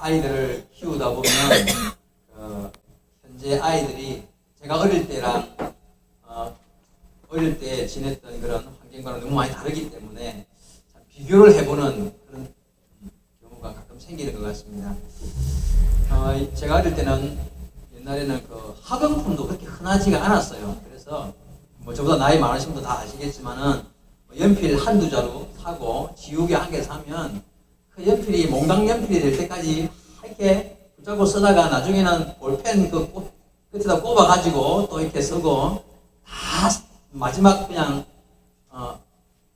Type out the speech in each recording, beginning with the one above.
아이들을 키우다 보면 현재 아이들이 제가 어릴 때랑 어릴 때 지냈던 그런 환경과는 너무 많이 다르기 때문에 참 비교를 해보는 그런 경우가 가끔 생기는 것 같습니다. 제가 어릴 때는 옛날에는 그 학용품도 그렇게 흔하지가 않았어요. 그래서 뭐 저보다 나이 많으신 분도 다 아시겠지만은 연필 한두 자루 사고 지우개 한 개 사면 그 연필이 몽당 연필이 될 때까지 이렇게 붙잡고 쓰다가 나중에는 볼펜 그 끝에다 꼽아가지고 또 이렇게 쓰고 다 마지막 그냥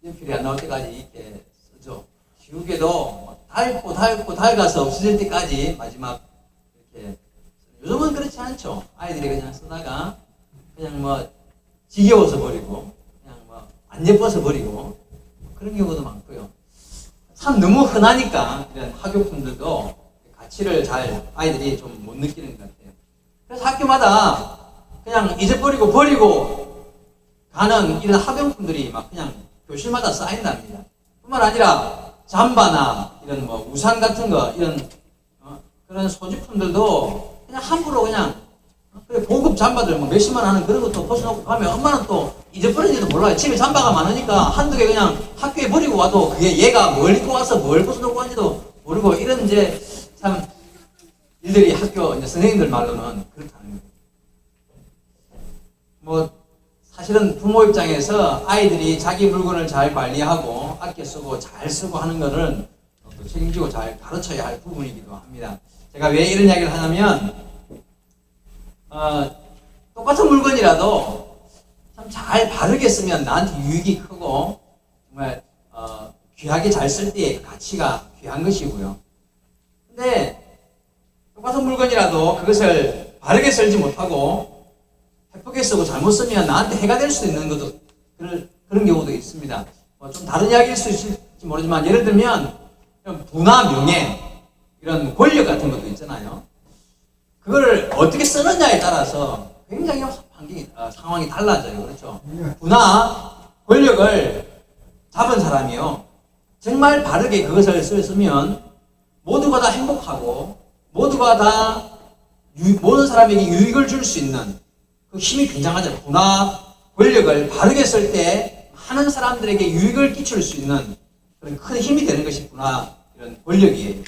연필이 안 나올 때까지 이렇게 쓰죠. 지우개도 닳고 닳아서 없어질 때까지 마지막 이렇게. 요즘은 그렇지 않죠. 아이들이 그냥 쓰다가 그냥 뭐 지겨워서 버리고 그냥 뭐 안 예뻐서 버리고 그런 경우도 많고요. 참 너무 흔하니까 이런 학용품들도 가치를 잘 아이들이 좀 못 느끼는 것 같아요. 그래서 학교마다 그냥 잊어버리고 버리고 가는 이런 학용품들이 막 그냥 교실마다 쌓인답니다. 뿐만 아니라 잠바나 이런 뭐 우산 같은 거 이런 그런 소지품들도 그냥 함부로 그냥 고급 잠바들 뭐 몇십만 원 하는 그런 것도 벗어놓고 가면 엄마는 또 잊어버린지도 몰라요. 집에 잠바가 많으니까 한두 개 그냥 학교에 버리고 와도 그게 얘가 뭘 입고 와서 뭘 벗어놓고 왔는지도 모르고 이런 이제 참 일들이 학교 이제 선생님들 말로는 그렇다는 거예요. 뭐 사실은 부모 입장에서 아이들이 자기 물건을 잘 관리하고 아껴 쓰고 잘 쓰고 하는 것은 또 책임지고 잘 가르쳐야 할 부분이기도 합니다. 제가 왜 이런 이야기를 하냐면 똑같은 물건이라도 참 잘 바르게 쓰면 나한테 유익이 크고 정말 귀하게 잘 쓸 때의 가치가 귀한 것이고요. 근데 똑같은 물건이라도 그것을 바르게 쓸지 못하고 해프게 쓰고 잘못 쓰면 나한테 해가 될 수도 있는 것도 그런 경우도 있습니다. 좀 다른 이야기일 수 있을지 모르지만 예를 들면 부나 명예 이런 권력 같은 것도 있잖아요. 그걸 어떻게 쓰느냐에 따라서 굉장히 상황이 달라져요. 그렇죠? 부나 권력을 잡은 사람이요. 정말 바르게 그것을 쓰면 모두가 다 행복하고 모두가 다 모든 사람에게 유익을 줄 수 있는 그 힘이 굉장하죠. 부나 권력을 바르게 쓸 때 많은 사람들에게 유익을 끼칠 수 있는 그런 큰 힘이 되는 것이 부나 이런 권력이에요.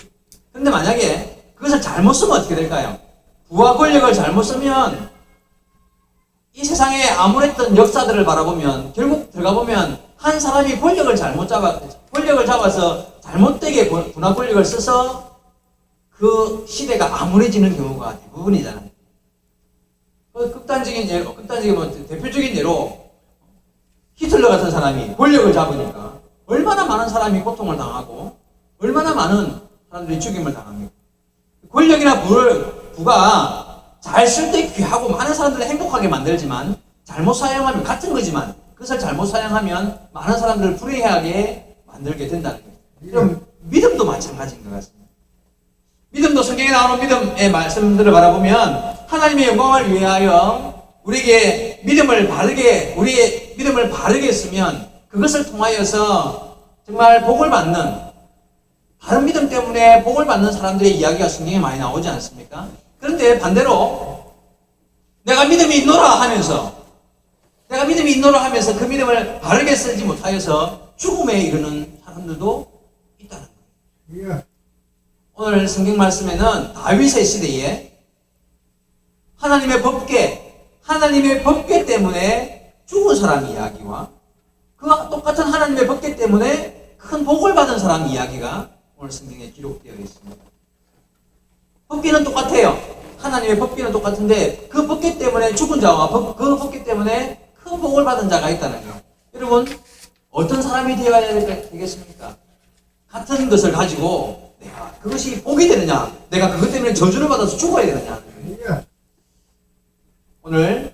그런데 만약에 그것을 잘못 쓰면 어떻게 될까요? 부와 권력을 잘못 쓰면 이 세상에 아무랬던 역사들을 바라보면 결국 들어가 보면 한 사람이 권력을 잡아서 잘못되게 부나 권력을 써서 그 시대가 암울해지는 경우가 대부분이잖아요. 극단적인 대표적인 예로 히틀러 같은 사람이 권력을 잡으니까 얼마나 많은 사람이 고통을 당하고 얼마나 많은 사람들이 죽임을 당합니까? 권력이나 부가 잘 쓸 때 귀하고 많은 사람들을 행복하게 만들지만 잘못 사용하면 같은 거지만 그것을 잘못 사용하면 많은 사람들을 불행하게 만들게 된다는 거예요. 그럼 믿음도 마찬가지인 것 같습니다. 믿음도 성경에 나오는 믿음의 말씀들을 바라보면 하나님의 영광을 위하여 우리의 믿음을 바르게 쓰면 그것을 통하여서 정말 복을 받는 바른 믿음 때문에 복을 받는 사람들의 이야기가 성경에 많이 나오지 않습니까? 그런데 반대로 내가 믿음이 있노라 하면서 그 믿음을 바르게 쓰지 못하여서 죽음에 이르는 사람들도 있다는 거예요. 오늘 성경 말씀에는 다윗의 시대에 하나님의 법궤 때문에 죽은 사람 이야기와 그와 똑같은 하나님의 법궤 때문에 큰 복을 받은 사람 이야기가 오늘 성경에 기록되어 있습니다. 법궤는 똑같아요. 하나님의 법궤는 똑같은데 그 법궤 때문에 죽은 자와 그 법궤 때문에 큰 복을 받은 자가 있다는 거예요. 여러분 어떤 사람이 되어야 되겠습니까? 같은 것을 가지고 내가 그것이 복이 되느냐 내가 그것 때문에 저주를 받아서 죽어야 되느냐. 오늘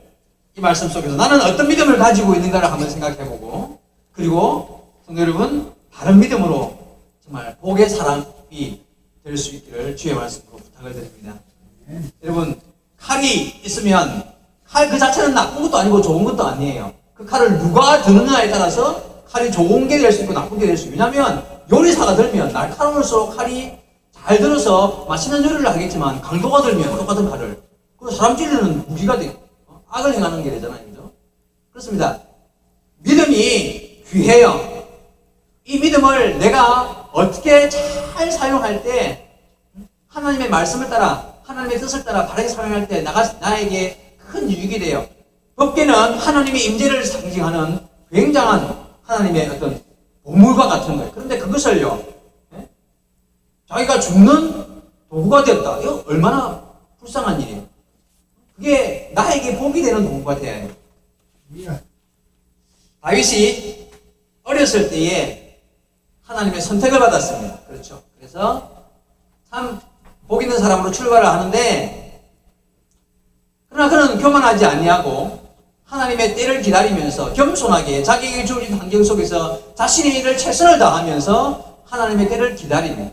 이 말씀 속에서 나는 어떤 믿음을 가지고 있는가를 한번 생각해보고 그리고 성도 여러분 바른 믿음으로 정말 복의 사람이 될 수 있기를 주의 말씀으로 부탁을 드립니다. 여러분 칼이 있으면 칼 그 자체는 나쁜 것도 아니고 좋은 것도 아니에요. 그 칼을 누가 드느냐에 따라서 칼이 좋은 게 될 수 있고 나쁜 게 될 수 있고 왜냐하면 요리사가 들면 날카로울수록 칼이 잘 들어서 맛있는 요리를 하겠지만 강도가 들면 똑같은 칼을, 그리고 사람 찌르는 무기가 돼. 악을 행하는 게 되잖아요. 그죠? 그렇습니다. 믿음이 귀해요. 이 믿음을 내가 어떻게 잘 사용할 때, 하나님의 말씀을 따라, 하나님의 뜻을 따라 바르게 사용할 때 나에게 큰 유익이 돼요. 법궤는 하나님의 임재를 상징하는 굉장한 하나님의 어떤 보물과 같은 거예요. 그런데 그것을요, 자기가 죽는 도구가 되었다. 이거 얼마나 불쌍한 일이에요. 그게 나에게 복이 되는 도구가 돼야 해요. 다윗이 어렸을 때에 하나님의 선택을 받았습니다. 그렇죠. 그래서 참 복 있는 사람으로 출발을 하는데, 그러나 그는 교만하지 아니하고 하나님의 때를 기다리면서 겸손하게 자기에게 주어진 환경 속에서 자신의 일을 최선을 다하면서 하나님의 때를 기다리며,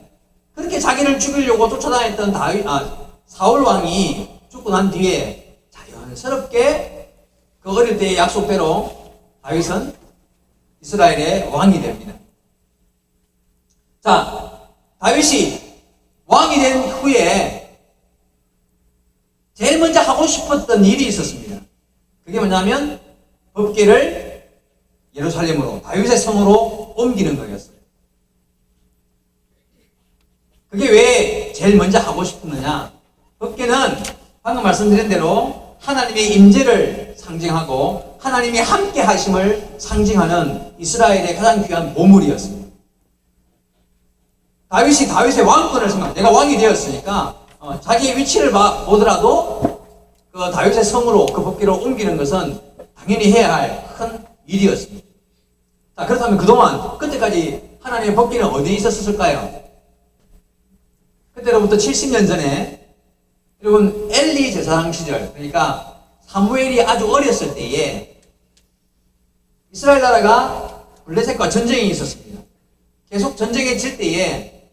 그렇게 자기를 죽이려고 쫓아다녔던 사울 왕이 죽고 난 뒤에 자연스럽게 그 어릴 때의 약속대로 다윗은 이스라엘의 왕이 됩니다. 자, 다윗이 왕이 된 후에 제일 먼저 하고 싶었던 일이 있었습니다. 그게 뭐냐면 법궤를 예루살렘으로, 다윗의 성으로 옮기는 거였어요. 그게 왜 제일 먼저 하고 싶었느냐? 법궤는 방금 말씀드린 대로 하나님의 임재를 상징하고 하나님의 함께 하심을 상징하는 이스라엘의 가장 귀한 보물이었습니다. 다윗이 다윗의 왕권을 내가 왕이 되었으니까 자기의 위치를 보더라도 그 다윗의 성으로 그 법궤를 옮기는 것은 당연히 해야 할 큰 일이었습니다. 자, 그렇다면 그동안 그때까지 하나님의 법궤는 어디에 있었을까요? 그때로부터 70년 전에, 여러분 엘리 제사장 시절, 그러니까 사무엘이 아주 어렸을 때에 이스라엘 나라가 블레셋과 전쟁이 있었습니다. 계속 전쟁에 질 때에,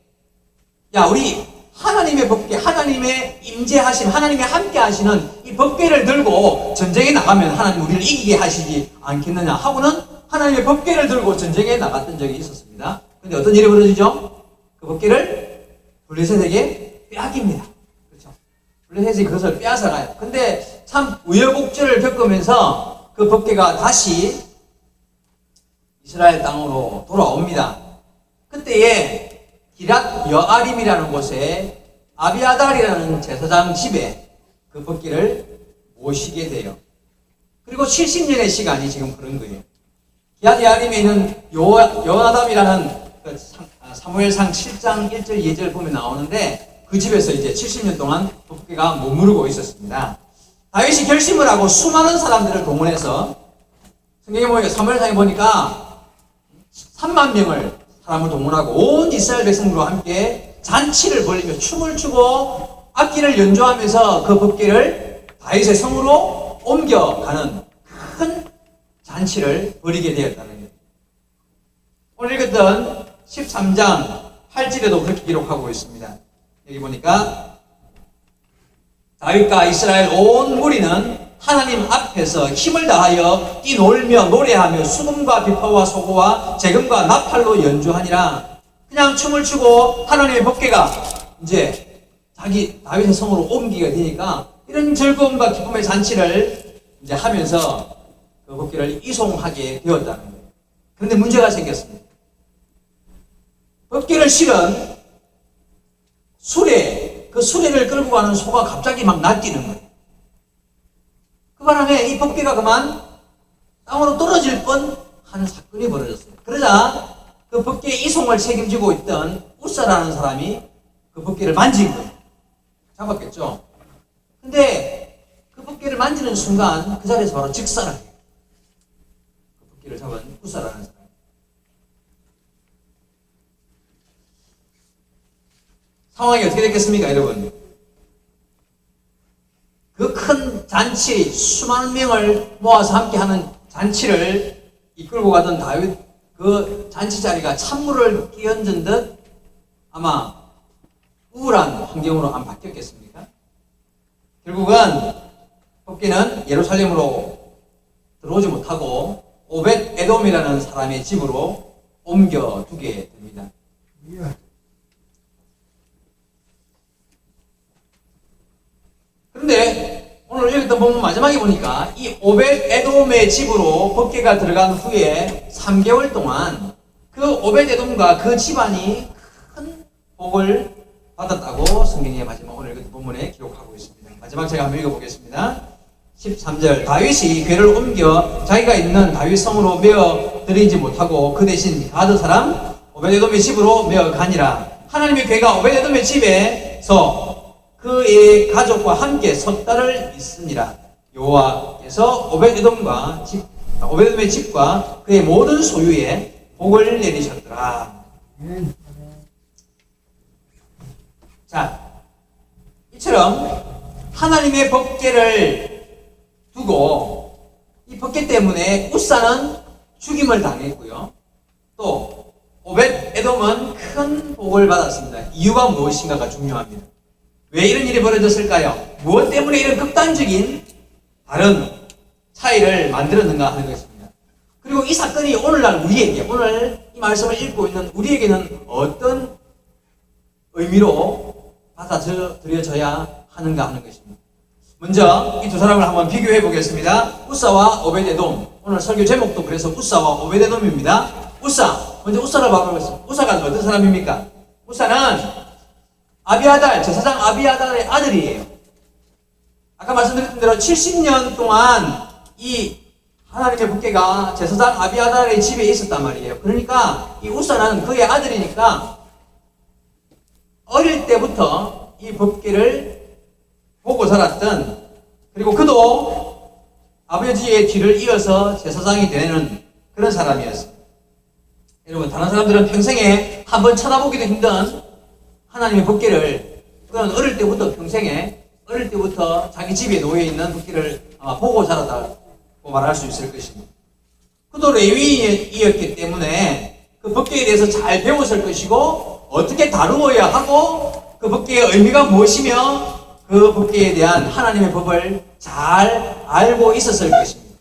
야, 우리 하나님의 법궤, 하나님의 임재하심, 하나님의 함께 하시는 이 법궤를 들고 전쟁에 나가면 하나님 우리를 이기게 하시지 않겠느냐 하고는 하나님의 법궤를 들고 전쟁에 나갔던 적이 있었습니다. 그런데 어떤 일이 벌어지죠? 그 법궤를 블레셋에게 빼앗깁니다. 그렇죠? 블레셋이 그것을 빼앗아가요. 근데 참 우여곡절을 겪으면서 그 법궤가 다시 이스라엘 땅으로 돌아옵니다. 그때에 기랏 여아림이라는 곳에 아비아달이라는 제사장 집에 그 법궤를 모시게 돼요. 그리고 70년의 시간이 지금 흐른 거예요. 기랏 여아림에 있는 요나답이라는 사무엘상 7장 1절 2절 보면 나오는데, 그 집에서 이제 70년 동안 법궤가 머무르고 있었습니다. 다윗이 결심을 하고 수많은 사람들을 동원해서, 성경에 보니까 사무엘상에 보니까 3만 명을 사람을 동원하고 온 이스라엘 백성들과 함께 잔치를 벌리며 춤을 추고 악기를 연주하면서 그 법궤를 다윗의 성으로 옮겨가는 큰 잔치를 벌이게 되었다는 거예요. 오늘 읽었던 13장 8절에도 그렇게 기록하고 있습니다. 여기 보니까 다윗과 이스라엘 온 무리는 하나님 앞에서 힘을 다하여 뛰놀며 노래하며 수금과 비파와 소고와 재금과 나팔로 연주하니라. 그냥 춤을 추고 하나님의 법궤가 이제 다윗의 성으로 옮기게 되니까 이런 즐거움과 기쁨의 잔치를 이제 하면서 그 법궤를 이송하게 되었다는 거예요. 그런데 문제가 생겼습니다. 법궤를 실은 수레, 그 수레를 끌고 가는 소가 갑자기 막 날뛰는 거예요. 그 바람에 이 법궤가 그만 땅으로 떨어질 뻔한 사건이 벌어졌어요. 그러자 그 법궤 이송을 책임지고 있던 우사라는 사람이 그 법궤를 만진 거예요. 잡았겠죠. 근데 그 법궤를 만지는 순간 그 자리에서 바로 즉사를 해요. 그 법궤를 잡은 우사라는 사람. 상황이 어떻게 됐겠습니까, 여러분? 그 큰 잔치, 수많은 명을 모아서 함께하는 잔치를 이끌고 가던 다윗, 그 잔치 자리가 찬물을 끼얹은 듯 아마 우울한 환경으로 안 바뀌었겠습니까? 결국은 법궤는 예루살렘으로 들어오지 못하고 오벳 에돔이라는 사람의 집으로 옮겨두게 됩니다. 읽었던 본문 마지막에 보니까 이 오벳 에돔의 집으로 법궤가 들어간 후에 3개월 동안 그 오벳 에돔과 그 집안이 큰 복을 받았다고 성경의 마지막 오늘 읽은 본문에 기록하고 있습니다. 마지막 제가 한번 읽어보겠습니다. 13절 다윗이 궤를 옮겨 자기가 있는 다윗 성으로 메어 들이지 못하고 그 대신 가드 사람 오벳 에돔의 집으로 메어 가니라. 하나님의 궤가 오벳 에돔의 집에서 그의 가족과 함께 석 달을 있으니라. 여호와께서 오벳 에돔의 집과 그의 모든 소유에 복을 내리셨더라. 자, 이처럼 하나님의 법궤를 두고 이 법궤 때문에 우사는 죽임을 당했고요. 또 오벳 에돔은 큰 복을 받았습니다. 이유가 무엇인가가 중요합니다. 왜 이런 일이 벌어졌을까요? 무엇 때문에 이런 극단적인 다른 차이를 만들었는가 하는 것입니다. 그리고 이 사건이 오늘날 우리에게, 오늘 이 말씀을 읽고 있는 우리에게는 어떤 의미로 받아들여져야 하는가 하는 것입니다. 먼저 이 두 사람을 한번 비교해 보겠습니다. 우사와 오벳 에돔. 오늘 설교 제목도 그래서 우사와 오벳 에돔입니다. 먼저 우사를 봐보겠습니다. 우사가 어떤 사람입니까? 우사는 제사장 아비아달의 아들이에요. 아까 말씀드렸던 대로 70년 동안 이 하나님의 법궤가 제사장 아비아달의 집에 있었단 말이에요. 그러니까 이 우사는 그의 아들이니까 어릴 때부터 이 법궤를 보고 자랐던, 그리고 그도 아버지의 뒤를 이어서 제사장이 되는 그런 사람이었어요. 여러분, 다른 사람들은 평생에 한번 쳐다보기도 힘든 하나님의 법궤를, 그는 어릴 때부터 자기 집에 놓여있는 법궤를 아마 보고 자랐다고 말할 수 있을 것입니다. 그도 레위인이었기 때문에 그 법궤에 대해서 잘 배웠을 것이고, 어떻게 다루어야 하고, 그 법궤의 의미가 무엇이며, 그 법궤에 대한 하나님의 법을 잘 알고 있었을 것입니다.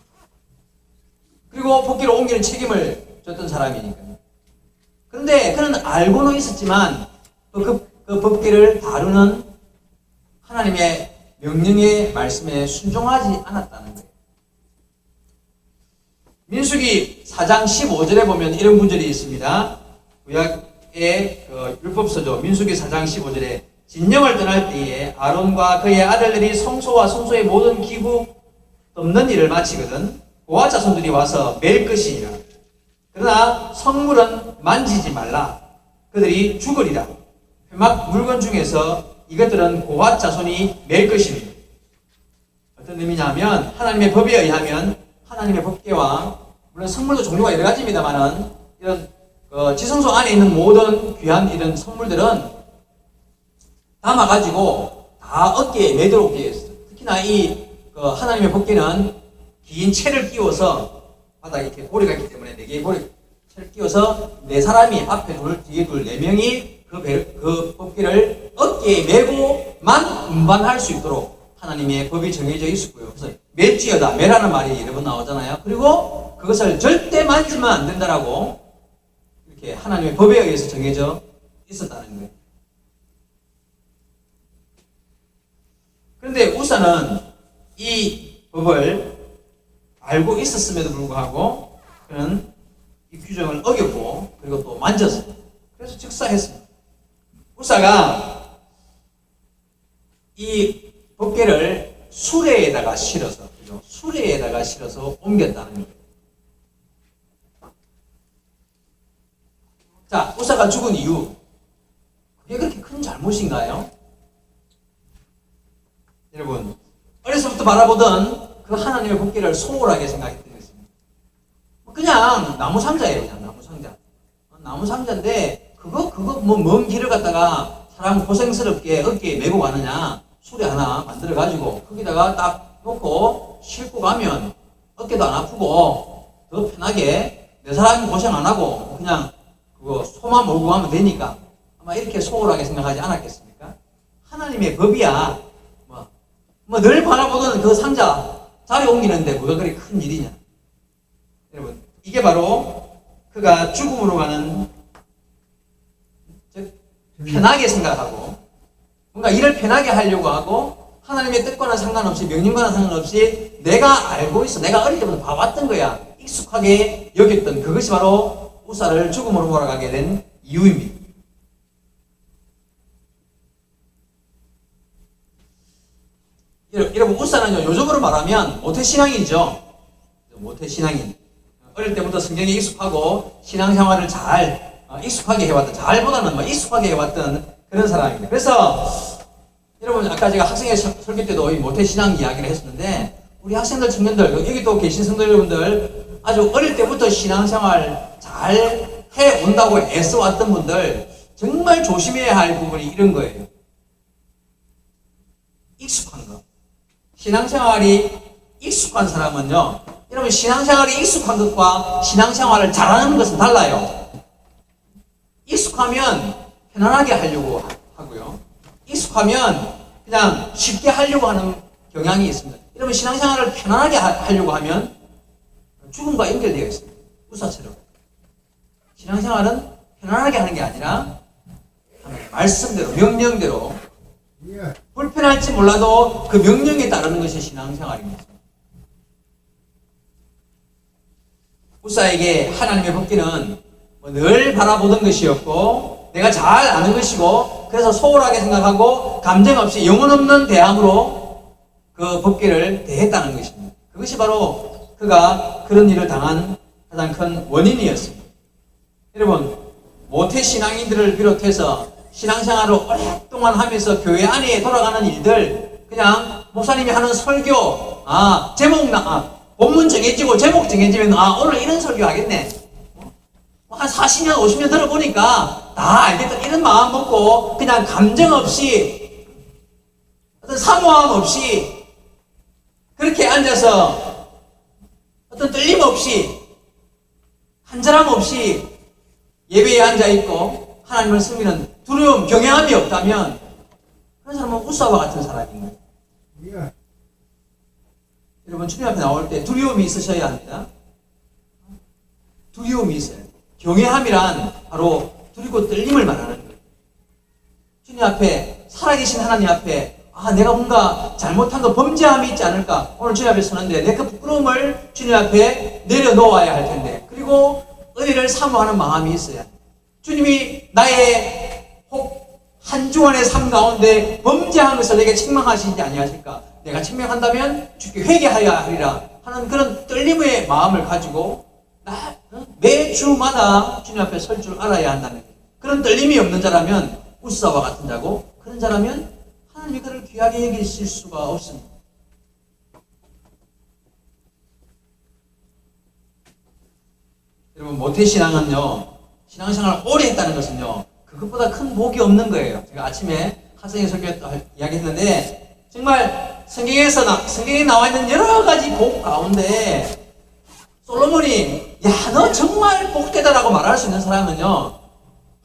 그리고 법궤를 옮기는 책임을 졌던 사람이니까요. 그런데 그는 알고는 있었지만 그 법궤를 다루는 하나님의 명령의 말씀에 순종하지 않았다는 거예요. 민수기 4장 15절에 보면 이런 구절이 있습니다. 구약의 율법서죠. 민수기 4장 15절에 진영을 떠날 때에 아론과 그의 아들들이 성소와 성소의 모든 기구 덮는 일을 마치거든 고아 자손들이 와서 맬 것이니라. 그러나 성물은 만지지 말라. 그들이 죽으리라. 회막 물건 중에서 이것들은 고아 자손이 맬 것입니다. 어떤 의미냐면 하나님의 법에 의하면 하나님의 법궤와, 물론 성물도 종류가 여러 가지입니다만은 이런 지성소 안에 있는 모든 귀한 이런 성물들은 담아가지고 다 어깨에 매도록 되어 있어요. 특히나 이 하나님의 법궤는 긴 채를 끼워서 바닥에 이렇게 고리가 있기 때문에 4개의 채를 끼워서 4사람이 앞에 둘, 뒤에 둘, 4명이 그 법궤를 어깨에 메고만 운반할 수 있도록 하나님의 법이 정해져 있었고요. 그래서 맬지어다, 매라는 말이 여러 번 나오잖아요. 그리고 그것을 절대 만지면 안 된다라고 이렇게 하나님의 법에 의해서 정해져 있었다는 거예요. 그런데 우사는 이 법을 알고 있었음에도 불구하고 그는 이 규정을 어겼고, 그리고 또 만졌어요. 그래서 즉사했습니다. 우사가 이 법궤를 수레에다가 실어서, 그죠? 수레에다가 실어서 옮겼다는 거예요. 자, 우사가 죽은 이유, 그게 그렇게 큰 잘못인가요? 여러분, 어려서부터 바라보던 그 하나님의 법궤를 소홀하게 생각했던 것입니다. 그냥 나무 상자예요. 그냥 나무 상자. 나무 상자인데 그거 뭐 먼 길을 갔다가 사람 고생스럽게 어깨에 메고 가느냐. 수레 하나 만들어 가지고 거기다가 딱 놓고 싣고 가면 어깨도 안 아프고 더 편하게 내 사람이 고생 안 하고 그냥 그거 소만 몰고 가면 되니까 아마 이렇게 소홀하게 생각하지 않았겠습니까? 하나님의 법이야. 늘 바라보던 그 상자 자리 옮기는데 뭐가 그리 큰 일이냐. 여러분, 이게 바로 그가 죽음으로 가는, 즉 편하게 생각하고 뭔가 일을 편하게 하려고 하고 하나님의 뜻과는 상관없이, 명령과는 상관없이 내가 알고 있어. 내가 어릴 때부터 봐왔던 거야. 익숙하게 여겼던 그것이 바로 우사를 죽음으로 몰아가게 된 이유입니다. 여러분, 우사는요, 요즘으로 말하면 모태신앙이죠. 모태신앙인. 어릴 때부터 성경에 익숙하고 신앙생활을 잘 익숙하게 해왔던, 잘보다는 뭐 익숙하게 해왔던 그런 사람입니다. 그래서 여러분, 아까 제가 학생회 설교 때도 이 모태신앙 이야기를 했었는데, 우리 학생들, 청년들, 여기 또 계신 성도 여러분들, 아주 어릴 때부터 신앙생활 잘 해온다고 애써왔던 분들, 정말 조심해야 할 부분이 이런 거예요. 익숙한 거. 신앙생활이 익숙한 사람은요, 여러분, 신앙생활이 익숙한 것과 신앙생활을 잘하는 것은 달라요. 익숙하면 편안하게 하려고 하고요. 익숙하면 그냥 쉽게 하려고 하는 경향이 있습니다. 여러분, 신앙생활을 편안하게 하려고 하면 죽음과 연결되어 있습니다. 우사처럼. 신앙생활은 편안하게 하는 게 아니라 말씀대로, 명령대로, 불편할지 몰라도 그 명령에 따르는 것이 신앙생활입니다. 우사에게 하나님의 법기는 늘 바라보던 것이었고, 내가 잘 아는 것이고, 그래서 소홀하게 생각하고 감정 없이 영혼 없는 대함으로 그 법기를 대했다는 것입니다. 그것이 바로 그가 그런 일을 당한 가장 큰 원인이었습니다. 여러분, 모태신앙인들을 비롯해서 신앙생활을 오랫동안 하면서 교회 안에 돌아가는 일들, 그냥 목사님이 하는 설교, 본문 정해지고 제목 정해지면 오늘 이런 설교 하겠네. 한 40년 50년 들어보니까 다 알겠다, 이런 마음 먹고 그냥 감정 없이, 어떤 사모함 없이 그렇게 앉아서 어떤 떨림 없이, 한절함 없이 예배에 앉아있고 하나님을 섬기는 두려움, 경외함이 없다면 그런 사람은 우사와 같은 사람인 거예요. 여러분, 주님 앞에 나올 때 두려움이 있으셔야 합니다. 두려움이 있어요. 경외함이란 바로 두리고 떨림을 말하는 거예요. 주님 앞에, 살아계신 하나님 앞에, 내가 뭔가 잘못한 거, 범죄함이 있지 않을까? 오늘 주님 앞에 서는데 내 그 부끄러움을 주님 앞에 내려놓아야 할 텐데, 그리고 은혜를 사모하는 마음이 있어야 합니다. 주님이 나의 혹 한 주간의 삶 가운데 범죄한 것을 내게 책망하시지 아니하실까? 내가 책망한다면 주께 회개하여야 하리라 하는 그런 떨림의 마음을 가지고 매주마다 주님 앞에 설 줄 알아야 한다는, 그런 떨림이 없는 자라면 우사와 같은 자고, 그런 자라면 하나님이 그를 귀하게 여기실 수가 없습니다. 여러분, 모태신앙은요, 신앙생활을 오래 했다는 것은요, 그것보다 큰 복이 없는 거예요. 제가 아침에 학생회 설교 이야기했는데, 정말 성경에 나와 있는 여러 가지 복 가운데 솔로몬이 너 정말 복되다라고 말할 수 있는 사람은요,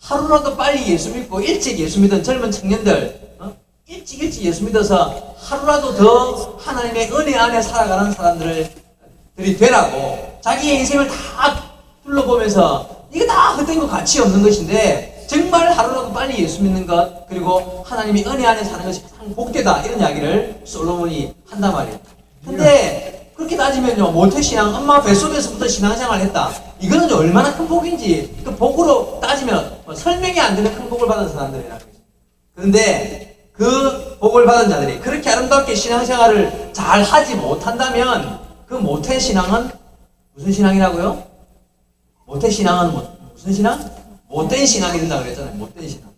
하루라도 빨리 예수 믿고 일찍 예수 믿은 젊은 청년들, 일찍 예수 믿어서 하루라도 더 하나님의 은혜 안에 살아가는 사람들이 되라고, 자기의 인생을 다 둘러보면서 이거 다 헛된 거 가치 없는 것인데 정말 하루라도 빨리 예수 믿는 것, 그리고 하나님이 은혜 안에 사는 것이 가장 복되다, 이런 이야기를 솔로몬이 한단 말이에요. 근데 그렇게 따지면요, 모태신앙, 엄마 뱃속에서부터 신앙생활을 했다, 이거는 얼마나 큰 복인지, 그 복으로 따지면 설명이 안 되는 큰 복을 받은 사람들이라는 거죠. 그런데 그 복을 받은 자들이 그렇게 아름답게 신앙생활을 잘 하지 못한다면 그 모태신앙은 무슨 신앙이라고요? 모태신앙은 무슨 신앙? 못된 신앙이 된다고 그랬잖아요. 못된 신앙.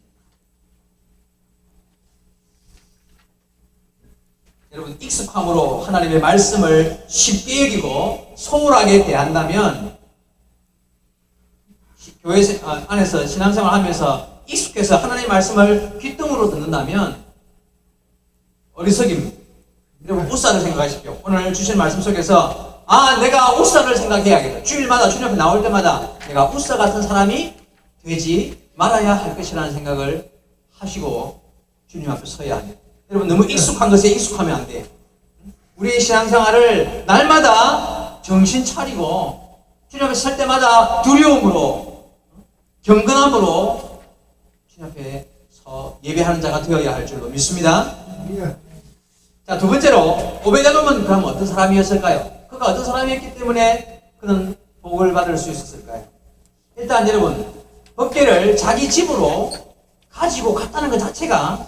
여러분, 익숙함으로 하나님의 말씀을 쉽게 여기고 소홀하게 대한다면, 교회 안에서 신앙생활 하면서 익숙해서 하나님의 말씀을 귓등으로 듣는다면 어리석입니다. 여러분, 우사를 생각하십시오. 오늘 주신 말씀 속에서 내가 우사를 생각해야겠다. 주일마다 주님 앞에 나올 때마다 내가 우사 같은 사람이 되지 말아야 할 것이라는 생각을 하시고 주님 앞에 서야 합니다. 여러분, 너무 익숙한 것에 익숙하면 안 돼요. 우리의 신앙생활을 날마다 정신 차리고 주님 앞에 설 때마다 두려움으로, 경건함으로 주님 앞에 서 예배하는 자가 되어야 할 줄로 믿습니다. 자, 두 번째로 오베데돔은 그럼 어떤 사람이었을까요? 그가 어떤 사람이었기 때문에 그는 복을 받을 수 있었을까요? 일단 여러분, 법궤를 자기 집으로 가지고 갔다는 것 자체가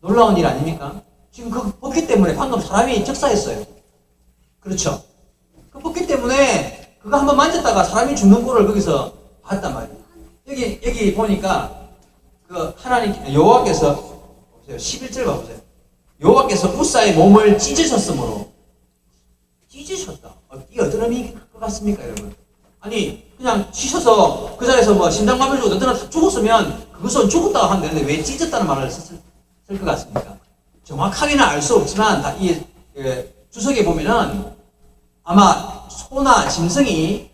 놀라운 일 아닙니까? 지금 그 법궤 때문에 방금 사람이 적사했어요. 그렇죠? 그 법궤 때문에 그거 한번 만졌다가 사람이 죽는 꼴을 거기서 봤단 말이에요. 여기 보니까 그 하나님 여호와께서 보세요. 11절 봐보세요. 여호와께서 우사의 몸을 찢으셨으므로 찢으셨다. 이게 어떤 의미일 것 같습니까, 여러분? 아니 그냥 찢어서 그 자리에서 뭐 심장마비로 어떤 다 죽었으면 그것은 죽었다고 하면 되는데 왜 찢었다는 말을 쓸 것 같습니까? 정확하게는 알 수 없지만 이 주석에 보면은 아마 소나 짐승이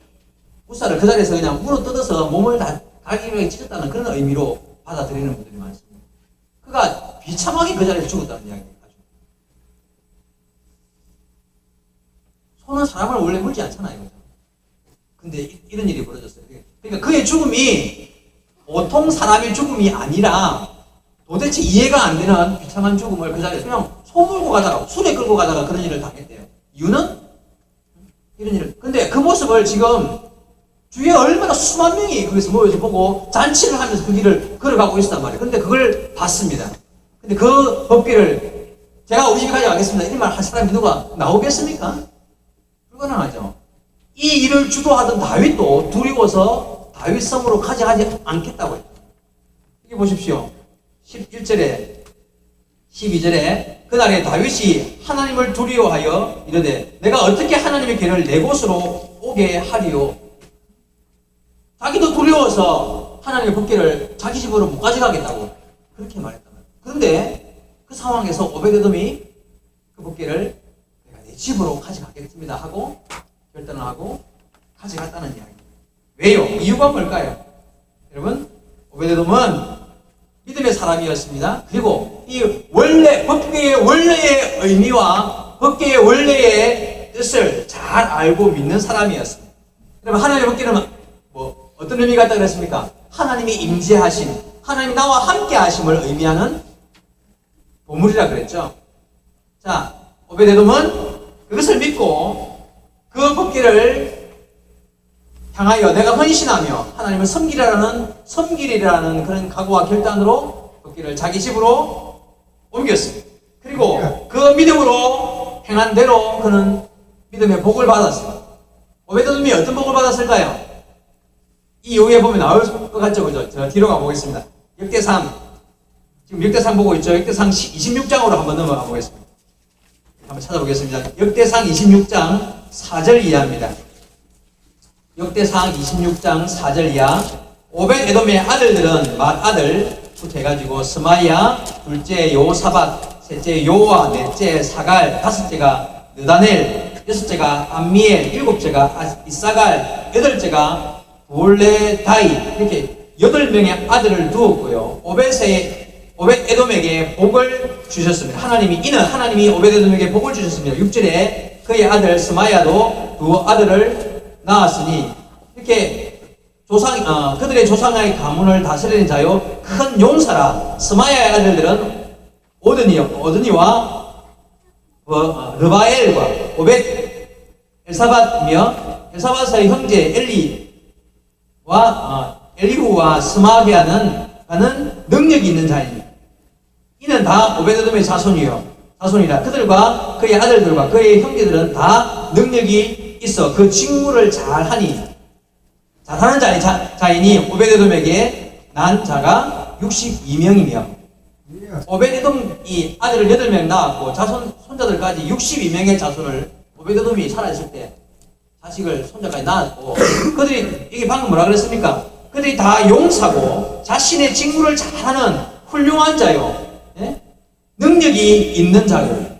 우사를 그 자리에서 그냥 물어 뜯어서 몸을 다 갈기게 찢었다는 그런 의미로 받아들이는 분들이 많습니다. 그가 비참하게 그 자리에서 죽었다는 이야기예요. 소는 사람을 원래 물지 않잖아요. 근데 이런 일이 벌어졌어요. 그러니까 그의 죽음이 보통 사람의 죽음이 아니라 도대체 이해가 안 되는 비참한 죽음을 그 자리에서 그냥 소 몰고 가다가 술에 끌고 가다가 그런 일을 당했대요. 이유는 이런 일을. 근데 그 모습을 지금 주위에 얼마나 수만 명이 거기서 모여서 보고 잔치를 하면서 그 길을 걸어가고 있었단 말이에요. 근데 그걸 봤습니다. 근데 그 법궤를 제가 우리 집에 가져가겠습니다. 이런 말 할 사람이 누가 나오겠습니까? 불가능하죠. 이 일을 주도하던 다윗도 두려워서 다윗 성으로 가져가지 않겠다고 했다. 이게 보십시오. 11절에 12절에 그날에 다윗이 하나님을 두려워하여 이르되 내가 어떻게 하나님의 궤를 내 곳으로 오게 하리요. 자기도 두려워서 하나님의 법궤를 자기 집으로 못 가져가겠다고 그렇게 말했단 말이에요. 그런데 그 상황에서 오베데돔이 그 법궤를 내가 내 집으로 가져가겠습니다 하고 결단을 하고 가져갔다는 이야기입니다. 왜요? 이유가 뭘까요? 여러분, 오베데돔은 믿음의 사람이었습니다. 그리고 이 원래 법궤의 원래의 의미와 법궤의 원래의 뜻을 잘 알고 믿는 사람이었습니다. 여러분, 하나님의 법궤는 뭐 어떤 의미가 있다고 그랬습니까? 하나님이 임재하심, 하나님이 나와 함께 하심을 의미하는 보물이라 그랬죠. 자, 오베데돔은 그것을 믿고 그 법궤를 향하여 내가 헌신하며 하나님을 섬기리라는 그런 각오와 결단으로 법궤를 자기 집으로 옮겼습니다. 그리고 그 믿음으로 행한 대로 그는 믿음의 복을 받았습니다. 오베데돔이 어떤 복을 받았을까요? 이 이후에 보면 나올 것 같죠, 그죠? 제가 뒤로 가보겠습니다. 역대상, 지금 역대상 보고 있죠? 역대상 26장으로 한번 넘어가 보겠습니다. 한번 찾아보겠습니다. 역대상 26장 4절 이하입니다. 역대상 26장 4절 이하. 오벳에돔의 아들들은 맏아들 부터 해가지고 스마야, 둘째 요사밧, 셋째 요아, 넷째 사갈, 다섯째가 느다넬, 여섯째가 암미엘, 일곱째가 이사갈, 여덟째가 볼레다이, 이렇게 8명의 아들을 두었고요. 오벳에돔에게 복을 주셨습니다. 하나님이 오벳에돔에게 복을 주셨습니다. 6절에 그의 아들 스마야도 두 아들을 낳았으니 이렇게 그들의 조상의 가문을 다스리는 자요 큰 용사라. 스마야의 아들들은 오드니와 르바엘과 오벳 엘사밧이며 엘사밧의 형제 엘리후와 스마비아는 능력이 있는 자입니다. 이는 다 오베데돔의 자손이라. 그들과 그의 아들들과 그의 형제들은 다 능력이 있어 그 직무를 잘하는 자이니 오베데돔에게 난 자가 62명이며 오베데돔이 아들을 8명 낳았고 손자들까지 62명의 자손을 오베데돔이 살아있을 때 자식을 손자까지 낳았고 그들이 이게 방금 뭐라 그랬습니까? 그들이 다 용사고 자신의 직무를 잘하는 훌륭한 자요. 예? 능력이 있는 자요.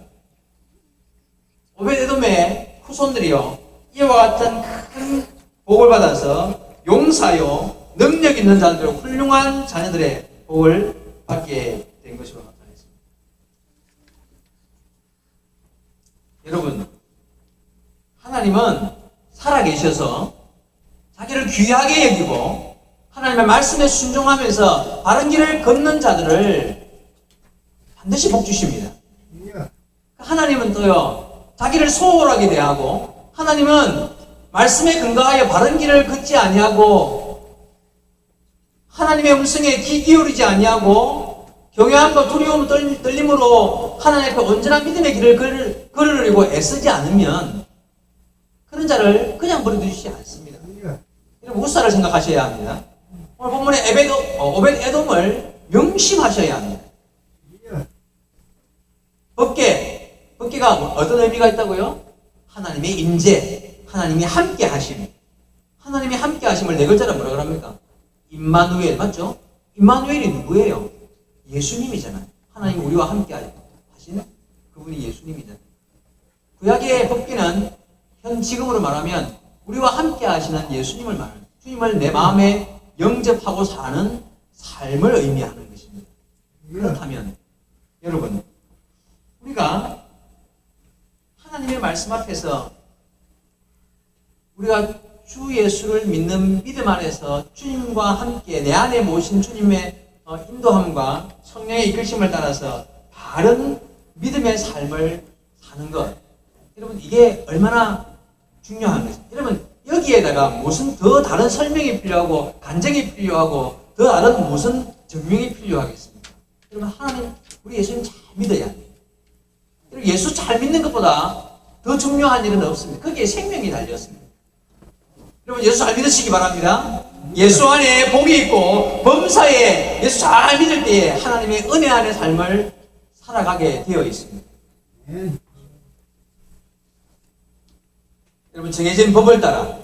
오베데돔의 후손들이요 이와 같은 큰 복을 받아서 용사요 능력 있는 자들, 훌륭한 자녀들의 복을 받게 된 것으로 나타났습니다. 여러분, 하나님은 살아계셔서 자기를 귀하게 여기고 하나님의 말씀에 순종하면서 바른 길을 걷는 자들을 반드시 복 주십니다. 하나님은 또요, 자기를 소홀하게 대하고, 하나님은 말씀에 근거하여 바른 길을 걷지 아니하고, 하나님의 음성에 귀 기울이지 아니하고, 경외함과 두려움 떨림으로 하나님 앞에 온전한 믿음의 길을 걸으려고 애쓰지 않으면 그런 자를 그냥 버려두시지 않습니다. 여러분, 우사를 생각하셔야 합니다. 오늘 본문에 오벳 에돔을 명심하셔야 합니다. 법궤가 어떤 의미가 있다고요? 하나님의 임재, 하나님이 함께 하심. 하나님이 함께 하심을 네 글자로 뭐라 그럽니까? 임마누엘, 맞죠? 임마누엘이 누구예요? 예수님이잖아요. 하나님 우리와 함께 하시는 그분이 예수님이잖아요. 구약의 법궤는 지금으로 말하면 우리와 함께 하시는 예수님을 말합니다. 주님을 내 마음에 영접하고 사는 삶을 의미하는 것입니다. 그렇다면 여러분, 우리가 하나님의 말씀 앞에서 우리가 주 예수를 믿는 믿음 안에서 주님과 함께 내 안에 모신 주님의 인도함과 성령의 이끌심을 따라서 바른 믿음의 삶을 사는 것, 여러분, 이게 얼마나 중요한 것입니다. 여러분, 여기에다가 무슨 더 다른 설명이 필요하고 간증이 필요하고 더 다른 무슨 증명이 필요하겠습니까? 여러분, 하나님, 우리 예수님 잘 믿어야 합니다. 예수 잘 믿는 것보다 더 중요한 일은 없습니다. 거기에 생명이 달렸습니다. 여러분, 예수 잘 믿으시기 바랍니다. 예수 안에 복이 있고 범사에 예수 잘 믿을 때에 하나님의 은혜 안의 삶을 살아가게 되어 있습니다. 여러분, 정해진 법을 따라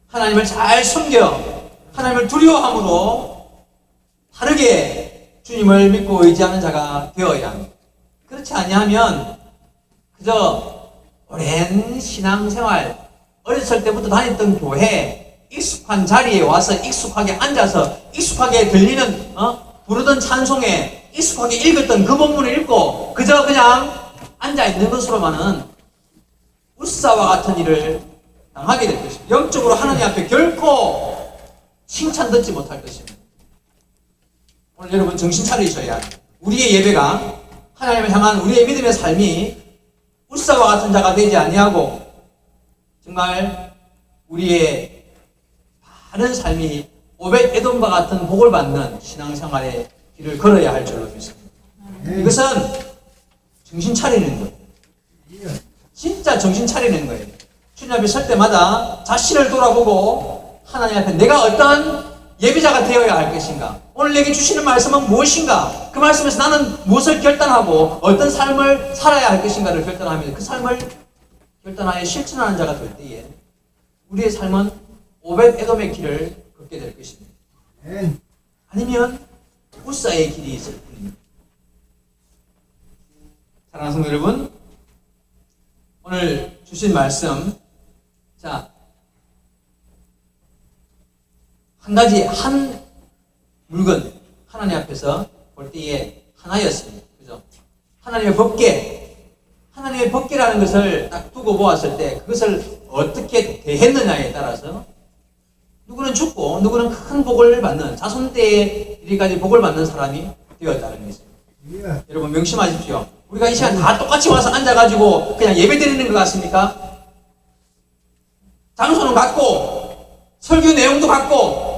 하나님을 잘 섬겨 하나님을 두려워함으로 다르게 주님을 믿고 의지하는 자가 되어야 합니다. 그렇지 아니하면 그저 오랜 신앙생활, 어렸을 때부터 다녔던 교회, 익숙한 자리에 와서 익숙하게 앉아서 익숙하게 들리는 부르던 찬송에 익숙하게 읽었던 그 본문을 읽고 그저 그냥 앉아있는 것으로만은 우사와 같은 일을 당하게 될 것입니다. 영적으로 하나님 앞에 결코 칭찬 듣지 못할 것입니다. 오늘 여러분 정신 차리셔야 합니다. 우리의 예배가 하나님을 향한 우리의 믿음의 삶이 우사와 같은 자가 되지 아니하고 정말 우리의 바른 삶이 오벳 에돔과 같은 복을 받는 신앙생활의 길을 걸어야 할 줄로 믿습니다. 이것은 정신 차리는 거예요. 진짜 정신 차리는 거예요. 주님 앞에 설 때마다 자신을 돌아보고 하나님 앞에 내가 어떤 예비자가 되어야 할 것인가? 오늘 내게 주시는 말씀은 무엇인가? 그 말씀에서 나는 무엇을 결단하고 어떤 삶을 살아야 할 것인가를 결단하면서 그 삶을 결단하여 실천하는 자가 될 때에 우리의 삶은 오벳 에돔의 길을 걷게 될 것입니다. 아니면 우사의 길이 있을 뿐입니다. 사랑하는 성도 여러분, 오늘 주신 말씀, 자, 한 물건 하나님 앞에서 볼 때에 하나였습니다. 그죠? 하나님의 법궤라는 것을 딱 두고 보았을 때 그것을 어떻게 대했느냐에 따라서 누구는 죽고 누구는 큰 복을 받는 자손때에 이리까지 복을 받는 사람이 되었다는 것입니다. 여러분 명심하십시오. 우리가 이 시간 다 똑같이 와서 앉아가지고 그냥 예배 드리는 것 같습니까? 장소는 같고 설교 내용도 같고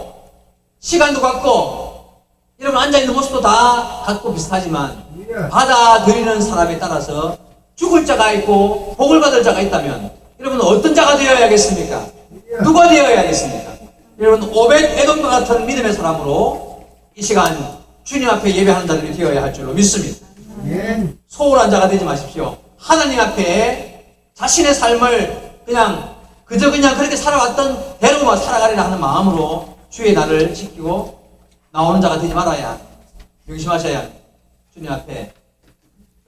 시간도 같고 여러분 앉아있는 모습도 다 같고 비슷하지만 받아들이는 사람에 따라서 죽을 자가 있고 복을 받을 자가 있다면 여러분 어떤 자가 되어야겠습니까? 누가 되어야겠습니까? 여러분 오벳 에돔과 같은 믿음의 사람으로 이 시간 주님 앞에 예배하는 자들이 되어야 할 줄로 믿습니다. 소홀한 자가 되지 마십시오. 하나님 앞에 자신의 삶을 그저 그냥 그렇게 살아왔던 대로만 살아가리라 하는 마음으로 주의 날을 지키고 나오는 자가 되지 말아야 명심하셔야 주님 앞에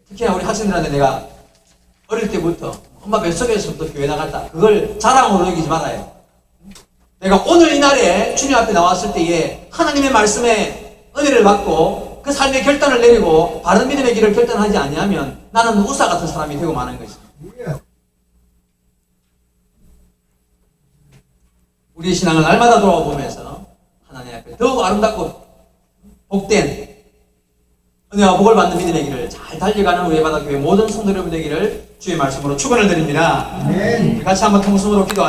특히나 우리 학생들한테 내가 어릴 때부터 엄마 뱃속에서부터 교회 나갔다 그걸 자랑으로 여기지 말아요. 내가 오늘 이 날에 주님 앞에 나왔을 때에 하나님의 말씀에 은혜를 받고 그 삶의 결단을 내리고 바른 믿음의 길을 결단하지 아니하면 나는 우사 같은 사람이 되고 마는 것입니다. 우리의 신앙을 날마다 돌아보면서 하나님 앞에 더욱 아름답고 복된 은혜와 복을 받는 믿음의 길을 잘 달려가는 우리 바다교회 모든 성도 여러분 되기를 주의 말씀으로 축원을 드립니다. 같이 한번 통성으로 기도.